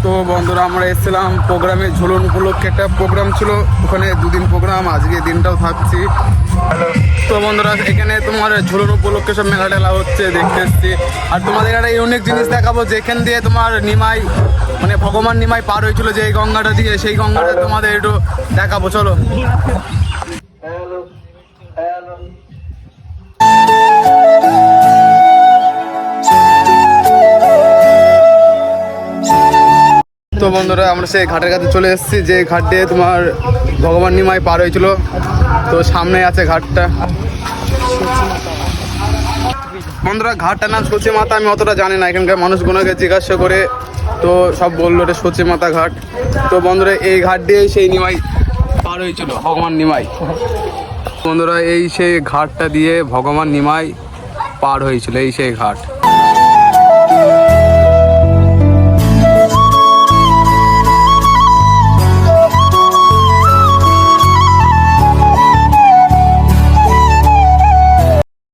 তো বন্ধুরা আমরা এসেছিলাম প্রোগ্রামে, ঝুলন উপলক্ষে একটা প্রোগ্রাম ছিল, ওখানে দুদিন প্রোগ্রাম, আজকে দিনটাও থাকছি। তো বন্ধুরা এখানে তোমার ঝুলন উপলক্ষে সব মেলা টেলা হচ্ছে, দেখতে এসছি। আর তোমাদের একটা ইউনিক জিনিস দেখাবো, যেখান দিয়ে তোমার নিমাই মানে ভগবান নিমাই পার হয়েছিল, যে এই গঙ্গাটা দিয়ে, সেই গঙ্গাটা তোমাদের একটু দেখাবো, চলো। তো বন্ধুরা আমরা সেই ঘাটের কাছে চলে এসেছি, যে ঘাট দিয়ে তোমার ভগবান নিমাই পার হয়েছিল। তো সামনে আছে ঘাটটা। বন্ধুরা ঘাটটার নাম সচি মাতা, আমি অতটা জানি না, এখানকার মানুষগুলোকে জিজ্ঞাসা করে তো সব বললো এটা সচি মাতা ঘাট। তো বন্ধুরা এই ঘাট দিয়ে সেই নিমাই পার হয়েছিল, ভগবান নিমাই। বন্ধুরা এই সেই ঘাটটা দিয়ে ভগবান নিমাই পার হয়েছিল, এই সেই ঘাট।